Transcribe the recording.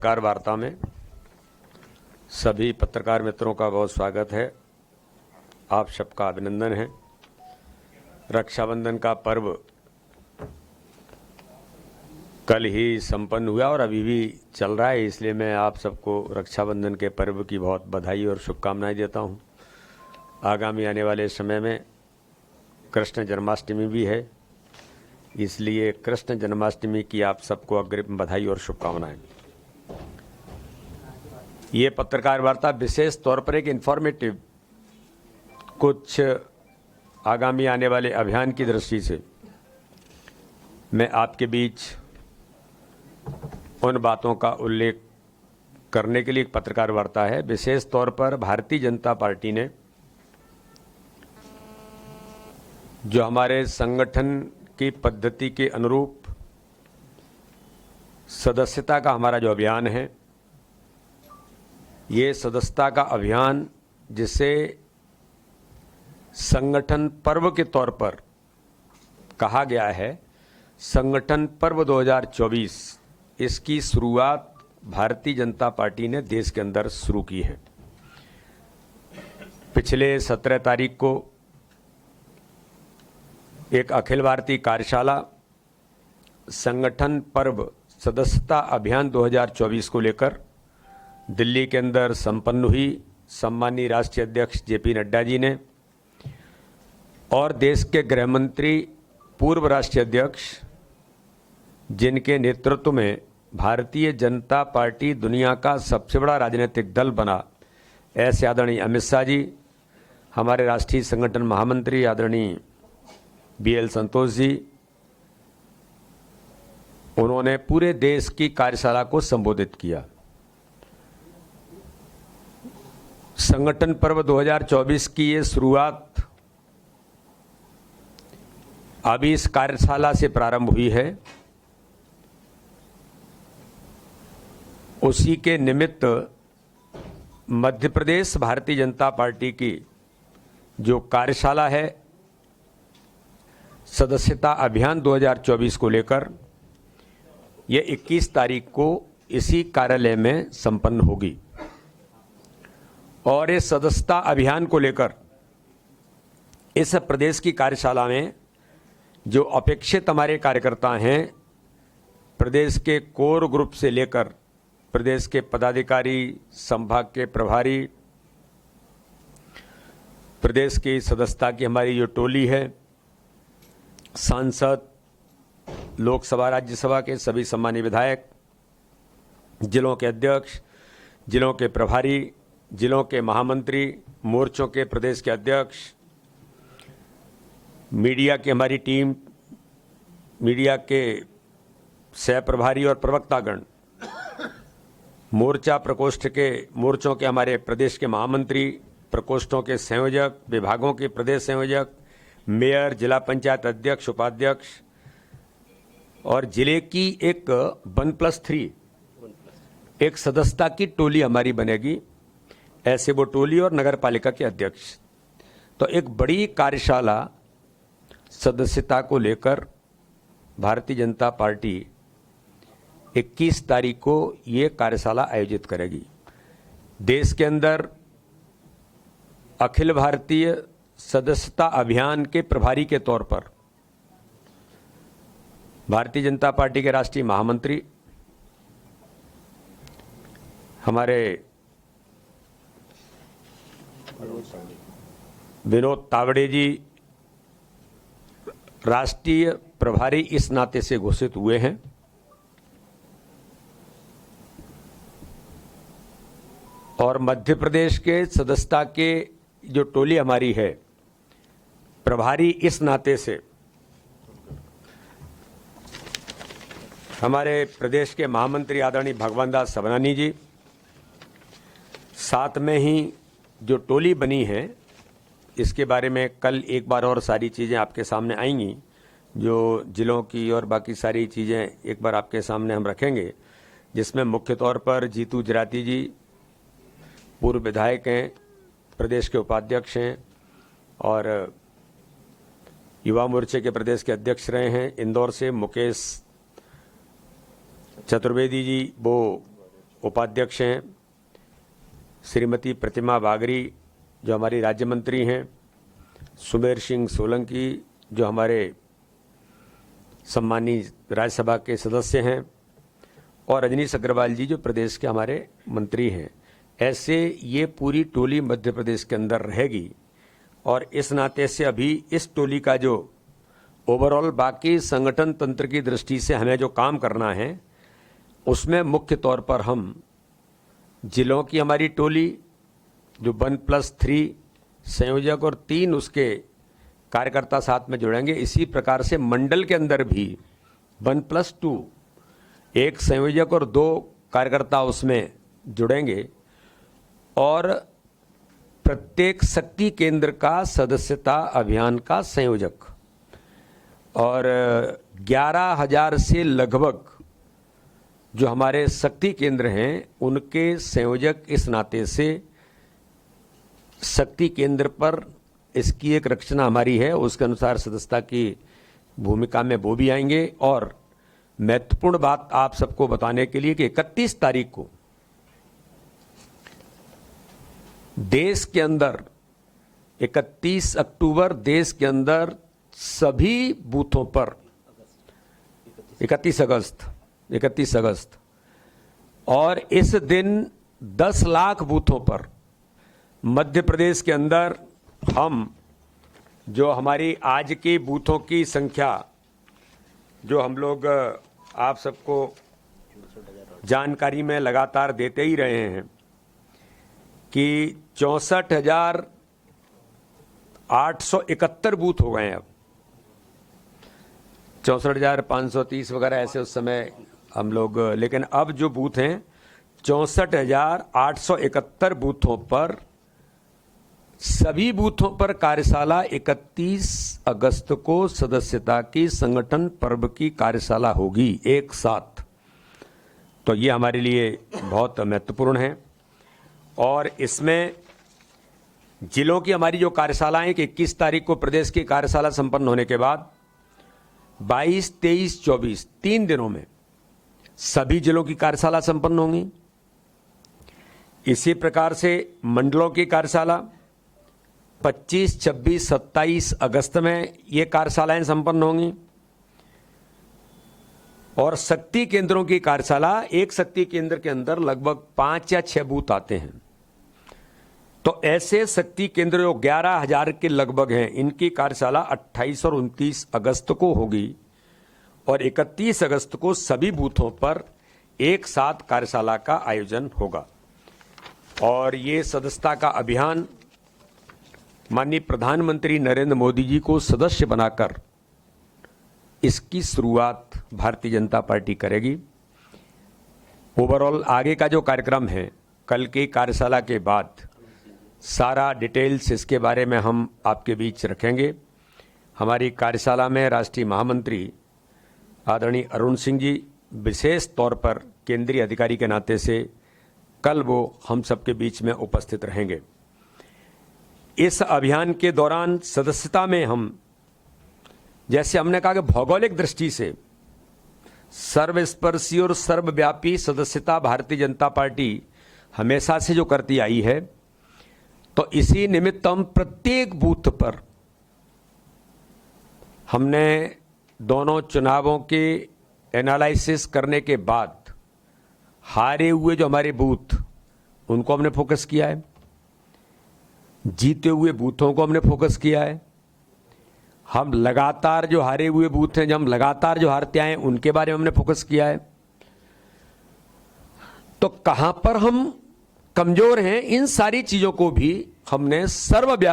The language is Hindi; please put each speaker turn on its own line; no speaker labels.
पत्रकार वार्ता में सभी पत्रकार मित्रों का बहुत स्वागत है। आप सबका अभिनंदन है। रक्षाबंधन का पर्व कल ही संपन्न हुआ और अभी भी चल रहा है, इसलिए मैं आप सबको रक्षाबंधन के पर्व की बहुत बधाई और शुभकामनाएं देता हूं। आगामी आने वाले समय में कृष्ण जन्माष्टमी भी है, इसलिए कृष्ण जन्माष्टमी की आप सबको अग्रिम बधाई और शुभकामनाएं। ये पत्रकार वार्ता विशेष तौर पर एक इन्फॉर्मेटिव, कुछ आगामी आने वाले अभियान की दृष्टि से मैं आपके बीच उन बातों का उल्लेख करने के लिए एक पत्रकार वार्ता है। विशेष तौर पर भारतीय जनता पार्टी ने जो हमारे संगठन की पद्धति के अनुरूप सदस्यता का हमारा जो अभियान है, ये सदस्यता का अभियान जिसे संगठन पर्व के तौर पर कहा गया है, संगठन पर्व 2024, इसकी शुरुआत भारतीय जनता पार्टी ने देश के अंदर शुरू की है। पिछले 17 तारीख को एक अखिल भारतीय कार्यशाला संगठन पर्व सदस्यता अभियान 2024 को लेकर दिल्ली के अंदर संपन्न हुई। सम्मानीय राष्ट्रीय अध्यक्ष जेपी नड्डा जी ने और देश के गृह मंत्री पूर्व राष्ट्रीय अध्यक्ष, जिनके नेतृत्व में भारतीय जनता पार्टी दुनिया का सबसे बड़ा राजनीतिक दल बना, ऐसे आदरणीय अमित शाह जी, हमारे राष्ट्रीय संगठन महामंत्री आदरणीय BL संतोष जी, उन्होंने पूरे देश की कार्यशाला को संबोधित किया। संगठन पर्व 2024 की ये शुरुआत अभी इस कार्यशाला से प्रारंभ हुई है। उसी के निमित्त मध्य प्रदेश भारतीय जनता पार्टी की जो कार्यशाला है सदस्यता अभियान 2024 को लेकर, ये 21 तारीख को इसी कार्यालय में संपन्न होगी। और इस सदस्यता अभियान को लेकर इस प्रदेश की कार्यशाला में जो अपेक्षित हमारे कार्यकर्ता हैं, प्रदेश के कोर ग्रुप से लेकर प्रदेश के पदाधिकारी, संभाग के प्रभारी, प्रदेश की सदस्यता की हमारी जो टोली है, सांसद, लोकसभा राज्यसभा के सभी सम्मानीय विधायक, जिलों के अध्यक्ष, जिलों के प्रभारी, जिलों के महामंत्री, मोर्चों के प्रदेश के अध्यक्ष, मीडिया की हमारी टीम, मीडिया के सह प्रभारी और प्रवक्तागण, मोर्चा प्रकोष्ठ के मोर्चों के हमारे प्रदेश के महामंत्री, प्रकोष्ठों के संयोजक, विभागों के प्रदेश संयोजक, मेयर, जिला पंचायत अध्यक्ष, उपाध्यक्ष, और जिले की एक 1+3 एक सदस्यता की टोली हमारी बनेगी, ऐसे वो टोली और नगर पालिका के अध्यक्ष। तो एक बड़ी कार्यशाला सदस्यता को लेकर भारतीय जनता पार्टी 21 तारीख को ये कार्यशाला आयोजित करेगी। देश के अंदर अखिल भारतीय सदस्यता अभियान के प्रभारी के तौर पर भारतीय जनता पार्टी के राष्ट्रीय महामंत्री हमारे विनोद तावड़े जी राष्ट्रीय प्रभारी इस नाते से घोषित हुए हैं। और मध्य प्रदेश के सदस्यता के जो टोली हमारी है, प्रभारी इस नाते से हमारे प्रदेश के महामंत्री आदरणीय भगवान दास सबनानी जी, साथ में ही जो टोली बनी है, इसके बारे में कल एक बार और सारी चीज़ें आपके सामने आएंगी, जो जिलों की और बाकी सारी चीज़ें एक बार आपके सामने हम रखेंगे, जिसमें मुख्य तौर पर जीतू जराती जी पूर्व विधायक हैं, प्रदेश के उपाध्यक्ष हैं और युवा मोर्चे के प्रदेश के अध्यक्ष रहे हैं। इंदौर से मुकेश चतुर्वेदी जी वो उपाध्यक्ष हैं, श्रीमती प्रतिमा बागरी जो हमारी राज्य मंत्री हैं, सुमेर सिंह सोलंकी जो हमारे सम्मानीय राज्यसभा के सदस्य हैं, और रजनीश अग्रवाल जी जो प्रदेश के हमारे मंत्री हैं। ऐसे ये पूरी टोली मध्य प्रदेश के अंदर रहेगी और इस नाते से अभी इस टोली का जो ओवरऑल बाकी संगठन तंत्र की दृष्टि से हमें जो काम करना है उसमें मुख्य तौर पर हम जिलों की हमारी टोली जो 1+3 संयोजक और 3 उसके कार्यकर्ता साथ में जुड़ेंगे, इसी प्रकार से मंडल के अंदर भी 1+2 एक संयोजक और 2 कार्यकर्ता उसमें जुड़ेंगे और प्रत्येक शक्ति केंद्र का सदस्यता अभियान का संयोजक और 11,000 से लगभग जो हमारे शक्ति केंद्र हैं उनके संयोजक इस नाते से शक्ति केंद्र पर इसकी एक रचना हमारी है, उसके अनुसार सदस्यता की भूमिका में वो भी आएंगे। और महत्वपूर्ण बात आप सबको बताने के लिए कि 31 तारीख को देश के अंदर 31 अक्टूबर देश के अंदर सभी बूथों पर 31 अगस्त और इस दिन 10 लाख बूथों पर मध्य प्रदेश के अंदर हम जो हमारी आज की बूथों की संख्या जो हम लोग आप सबको जानकारी में लगातार देते ही रहे हैं कि 64,871 बूथ हो गए हैं। अब 64,530 वगैरह ऐसे उस समय हम लोग, लेकिन अब जो बूथ हैं 64,871 बूथों पर सभी बूथों पर कार्यशाला 31 अगस्त को सदस्यता की संगठन पर्व की कार्यशाला होगी एक साथ। तो ये हमारे लिए बहुत महत्वपूर्ण है और इसमें जिलों की हमारी जो कार्यशालाएं कि 21 तारीख को प्रदेश की कार्यशाला संपन्न होने के बाद 22, 23, 24 3 दिनों में सभी जिलों की कार्यशाला संपन्न होंगी। इसी प्रकार से मंडलों की कार्यशाला 25, 26, 27 अगस्त में ये कार्यशालाएं संपन्न होंगी और शक्ति केंद्रों की कार्यशाला, एक शक्ति केंद्र के अंदर लगभग 5 या 6 बूथ आते हैं, तो ऐसे शक्ति केंद्र जो 11,000 के लगभग हैं, इनकी कार्यशाला 28 और 29 अगस्त को होगी और 31 अगस्त को सभी बूथों पर एक साथ कार्यशाला का आयोजन होगा। और ये सदस्यता का अभियान माननीय प्रधानमंत्री नरेंद्र मोदी जी को सदस्य बनाकर इसकी शुरुआत भारतीय जनता पार्टी करेगी। ओवरऑल आगे का जो कार्यक्रम है कल की कार्यशाला के बाद सारा डिटेल्स इसके बारे में हम आपके बीच रखेंगे। हमारी कार्यशाला में राष्ट्रीय महामंत्री आदरणीय अरुण सिंह जी विशेष तौर पर केंद्रीय अधिकारी के नाते से कल वो हम सबके बीच में उपस्थित रहेंगे। इस अभियान के दौरान सदस्यता में हम, जैसे हमने कहा कि भौगोलिक दृष्टि से सर्वस्पर्शी और सर्वव्यापी सदस्यता भारतीय जनता पार्टी हमेशा से जो करती आई है, तो इसी निमित्त हम प्रत्येक बूथ पर हमने दोनों चुनावों के एनालिसिस करने के बाद हारे हुए जो हमारे बूथ उनको हमने फोकस किया है, जीते हुए बूथों को हमने फोकस किया है। हम लगातार जो हारे हुए बूथ हैं, जब हम लगातार जो हारते आए उनके बारे में हमने फोकस किया है। तो कहां पर हम कमजोर हैं, इन सारी चीजों को भी हमने सर्वव्यापी